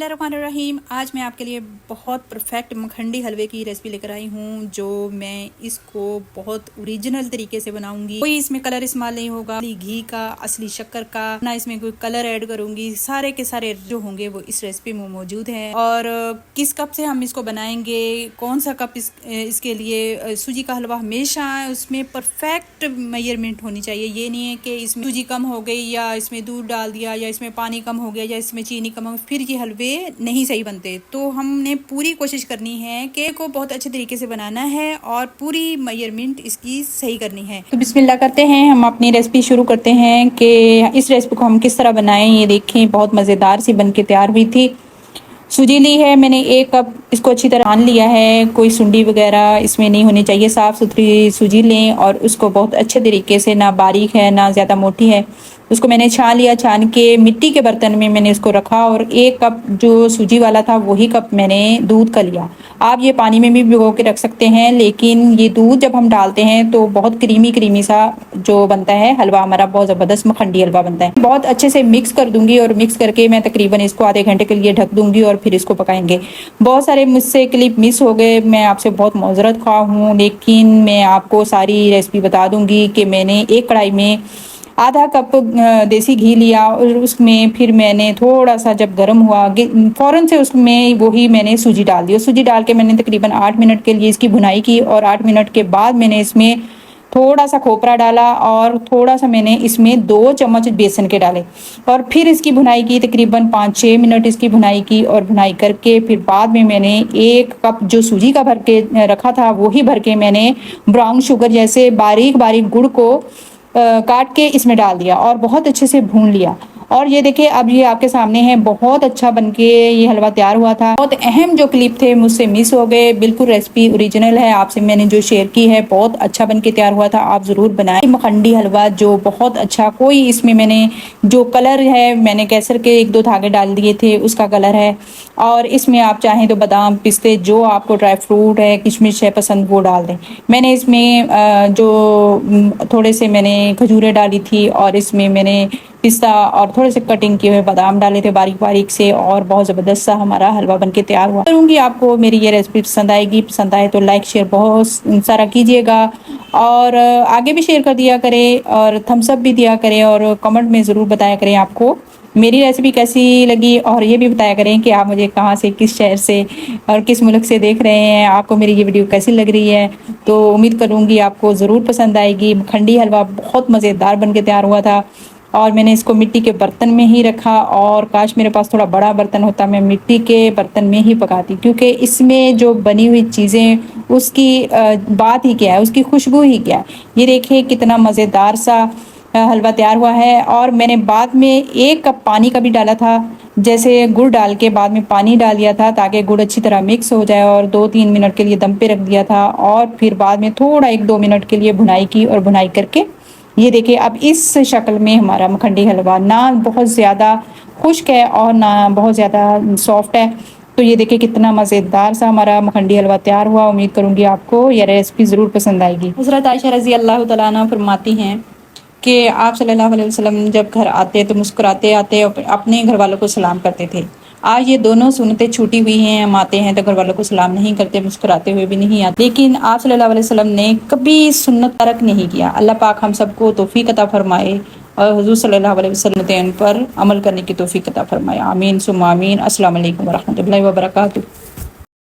रहीम। आज मैं आपके लिए बहुत परफेक्ट मखंडी हलवे की रेसिपी लेकर आई हूँ, जो मैं इसको बहुत ओरिजिनल तरीके से बनाऊंगी। कोई इसमें कलर इस्तेमाल नहीं होगा, असली घी का, असली शक्कर का, ना इसमें कोई कलर ऐड करूंगी। सारे के सारे जो होंगे वो इस रेसिपी में मौजूद है। और किस कप से हम इसको बनाएंगे, कौन सा कप इसके लिए। सूजी का हलवा हमेशा उसमें परफेक्ट मेजरमेंट होनी चाहिए। ये नहीं है कि इसमें सूजी कम हो गई, या इसमें दूध डाल दिया, या इसमें पानी कम हो गया, या इसमें चीनी कम हो गई, फिर ये हलवे नहीं सही बनते। तो हमने पूरी कोशिश करनी है कि को बहुत अच्छे तरीके से बनाना है और पूरी मेजरमेंट इसकी सही करनी है। तो बिस्मिल्लाह करते हैं, हम अपनी रेसिपी शुरू करते हैं कि इस रेसिपी को हम किस तरह बनाएं। ये देखें, बहुत मज़ेदार सी बनके तैयार हुई थी। सूजी ली है मैंने 1 कप, इसको अच्छी तरह छान लिया है। कोई सुंडी वगैरह इसमें नहीं होनी चाहिए, साफ़ सुथरी सूजी लें और उसको बहुत अच्छे तरीके से, ना बारीक है ना ज़्यादा मोटी है, उसको मैंने छान लिया। छान के मिट्टी के बर्तन में मैंने उसको रखा और 1 कप जो सूजी वाला था वही कप मैंने दूध का लिया। आप ये पानी में भी भिगो के रख सकते हैं, लेकिन ये दूध जब हम डालते हैं तो बहुत क्रीमी सा जो बनता है हलवा, हमारा बहुत ज़बरदस्त मखंडी हलवा बनता है। बहुत अच्छे से मिक्स कर दूंगी और मिक्स करके मैं तकरीबन इसको आधे घंटे के लिए ढक दूंगी और फिर इसको पकाएंगे। बहुत सारे मुझसे क्लिप मिस हो गए, मैं आपसे बहुत माजरत ख्वाह हूँ, लेकिन मैं आपको सारी रेसिपी बता दूंगी कि मैंने एक कढ़ाई में आधा कप देसी घी लिया और उसमें फिर मैंने थोड़ा सा जब गर्म हुआ फ़ौरन से उसमें वही मैंने सूजी डाल दी। सूजी डाल के मैंने तकरीबन 8 मिनट के लिए इसकी भुनाई की और 8 मिनट के बाद मैंने इसमें थोड़ा सा खोपरा डाला और थोड़ा सा मैंने इसमें 2 चम्मच बेसन के डाले और फिर इसकी भुनाई की। तकरीबन 5-6 मिनट इसकी भुनाई की और भुनाई करके फिर बाद में मैंने 1 कप जो सूजी का भर के रखा था वही भर के मैंने ब्राउन शुगर जैसे बारीक बारीक गुड़ को काट के इसमें डाल दिया और बहुत अच्छे से भून लिया। और ये देखिए, अब ये आपके सामने है, बहुत अच्छा बनके ये हलवा तैयार हुआ था। बहुत अहम जो क्लिप थे मुझसे मिस हो गए। बिल्कुल रेसिपी ओरिजिनल है, आपसे मैंने जो शेयर की है, बहुत अच्छा बनके तैयार हुआ था। आप ज़रूर बनाएं मखंडी हलवा, जो बहुत अच्छा। कोई इसमें मैंने जो कलर है, मैंने केसर के 1-2 धागे डाल दिए थे, उसका कलर है। और इसमें आप चाहें तो बादाम, पिस्ते, जो आपको ड्राई फ्रूट है, किशमिश है पसंद, वो डाल दें। मैंने इसमें जो थोड़े से मैंने खजूरें डाली थी और इसमें मैंने पिस्ता और थोड़े से कटिंग किए हुए बादाम डाले थे बारीक बारीक से, और बहुत ज़बरदस्त सा हमारा हलवा बनके तैयार हुआ। करूँगी आपको मेरी ये रेसिपी पसंद आएगी। पसंद आए तो लाइक शेयर बहुत सारा कीजिएगा और आगे भी शेयर कर दिया करें और थम्स अप भी दिया करें और कमेंट में ज़रूर बताया करें आपको मेरी रेसिपी कैसी लगी। और ये भी बताया करें कि आप मुझे कहाँ से, किस शहर से और किस मुल्क से देख रहे हैं, आपको मेरी ये वीडियो कैसी लग रही है। तो उम्मीद करूँगी आपको ज़रूर पसंद आएगी। मखंडी हलवा बहुत मज़ेदार बनके तैयार हुआ था और मैंने इसको मिट्टी के बर्तन में ही रखा, और काश मेरे पास थोड़ा बड़ा बर्तन होता, मैं मिट्टी के बर्तन में ही पकाती, क्योंकि इसमें जो बनी हुई चीज़ें उसकी बात ही क्या है, उसकी खुशबू ही क्या है। ये देखिए कितना मज़ेदार सा हलवा तैयार हुआ है। और मैंने बाद में 1 कप पानी का भी डाला था, जैसे गुड़ डाल के बाद में पानी डाल दिया था ताकि गुड़ अच्छी तरह मिक्स हो जाए, और 2-3 मिनट के लिए दम पे रख दिया था और फिर बाद में थोड़ा 1-2 मिनट के लिए भुनाई की। और भुनाई करके ये देखिए अब इस शक्ल में हमारा मखंडी हलवा, ना बहुत ज़्यादा खुश्क है और ना बहुत ज़्यादा सॉफ्ट है। तो ये देखिए कितना मज़ेदार सा हमारा मखंडी हलवा तैयार हुआ। उम्मीद करूँगी आपको यह रेसिपी ज़रूर पसंद आएगी। हज़रत आयशा रज़ी अल्लाह तआला अन्हा फरमाती हैं कि आप सल्लल्लाहु अलैहि वसल्लम जब घर आते तो मुस्कुराते आते अपने घर वालों को सलाम करते थे। आज ये दोनों सुन्नतें छूटी हुई हैं, हम आते हैं तो घर वालों को सलाम नहीं करते, मुस्कुराते हुए भी नहीं आते। लेकिन आप सल्लल्लाहु अलैहि वसल्लम ने कभी सुन्नत तर्क नहीं किया। अल्लाह पाक हम सबको तौफीक अता फरमाए और हुजूर सल्लल्लाहु अलैहि वसल्लम पर अमल करने की तौफीक अता फरमाए। आमीन सुम्मा आमीन। अस्सलाम वालेकुम व रहमतुल्लाहि व बरकातुहू।